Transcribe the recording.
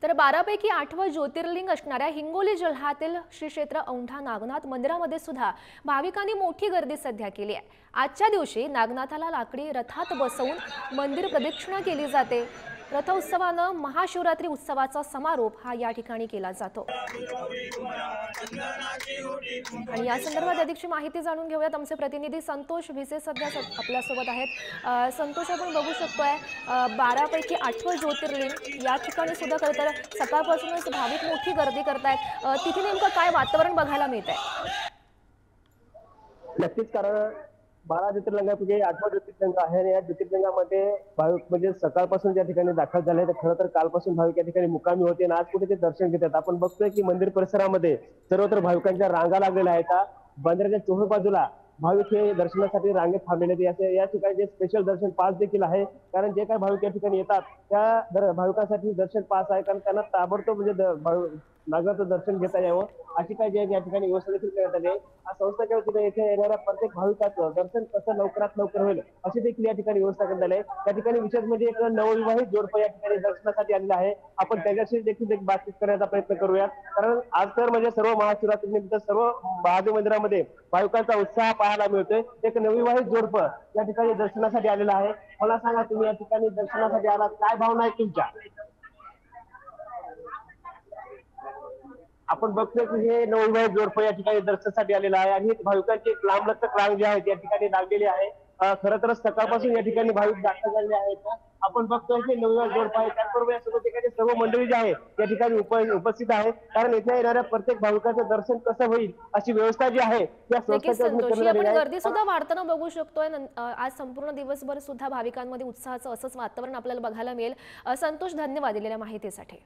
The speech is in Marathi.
तर 12 पैकी 8वं ज्योतिर्लिंग असणाऱ्या हिंगोली जिल्ह्यातील श्री क्षेत्र औंढा नागनाथ मंदिरामध्ये सुद्धा भाविकांनी मोठी गर्दी सध्या केली आहे। आजच्या दिवशी नागनाथाला लाकडी रथात बसवून मंदिर प्रदक्षिणा केली जाते। रथ उत्सवानं महाशिवरात्री उत्सवाचा समारोप हा या ठिकाणी केला जातो। आणि या संदर्भात अधिकची माहिती जाणून घेऊयात। आमचे प्रतिनिधी संतोष भिसे सध्या आपल्या सोबत आहेत। संतोष, आपण बघू शकतोय 12 पैकी 8वं ज्योतिर्लिंग या ठिकाणी सुद्धा खरं तर सकाळपासूनच भाविक मोठी गर्दी करतायत। तिथे नेमकं काय वातावरण बघायला मिळतंय? नक्कीच, कारण 12 ज्योतिर्लिंगापैकी 8वं ज्योतिर्लिंग आहे आणि या ज्योतिर्लिंगामध्ये भाविक म्हणजे सकाळपासून त्या ठिकाणी दाखल झाले। तर खरं तर कालपासून भाविक या ठिकाणी मुक्कामी होते आणि आज कुठे ते दर्शन घेतात। आपण बघतोय की मंदिर परिसरामध्ये सर्वत्र भाविकांच्या रांगा लागलेल्या आहेत। बंदराच्या चोहोळ बाजूला भाविक हे दर्शनासाठी रांगेत थांबलेले आहेत। या ठिकाणी जे स्पेशल दर्शन पास देखील आहे, कारण जे काही भाविक या ठिकाणी येतात त्या भाविकांसाठी दर्शन पास आहे, कारण त्यांना ताबडतोब म्हणजे नागनाथचं दर्शन घेता यावं अशी काही जे या ठिकाणी व्यवस्था देखील करण्यात आली आहे। संस्थेच्या वतीने येथे येणाऱ्या प्रत्येक भाविकाचं दर्शन कसं लवकरात लवकर होईल अशी देखील या ठिकाणी व्यवस्था करण्यात आली आहे। त्या ठिकाणी विशेष म्हणजे एक नवविवाहित जोडपं या ठिकाणी दर्शनासाठी आलेलं आहे। आपण त्याच्याशी देखील एक बातचीत करण्याचा प्रयत्न करूयात, कारण आज तर म्हणजे सर्व महाशिवरात्रीनिमित्त सर्व महादेव मंदिरामध्ये भाविकांचा उत्साह पाहायला मिळतोय। एक नवविवाहित जोडपं या ठिकाणी दर्शनासाठी आलेलं आहे। मला सांगा, तुम्ही या ठिकाणी दर्शनासाठी आलात, काय भावना आहे तुमच्या? आपण बघतोय की हे नवविवाहित जोडपं या ठिकाणी दर्शनासाठी आलेलं आहे आणि भाविकांची एक लांबलचक रांग जी आहे या ठिकाणी लागलेली आहे। खरं तर सकाळपासून या ठिकाणी भाविक दाखल झालेले आहेत। आपण बघतोय की नवविवाहित जोडपं आहे, त्याचबरोबर यासोबत ठिकाणी सर्व मंडळी जी आहे या ठिकाणी उपस्थित आहे, कारण इथे येणाऱ्या प्रत्येक भाविकाचं दर्शन कसं होईल अशी व्यवस्था जी आहे त्या नक्कीच संस्थेच्या संतोष, करण्यात आलेली आपण आहे। गर्दी सुद्धा वाढताना बघू शकतोय। आज संपूर्ण दिवसभर सुद्धा भाविकांमध्ये उत्साहाचं असंच वातावरण आपल्याला बघायला मिळेल। संतोष, धन्यवाद दिलेल्या माहितीसाठी।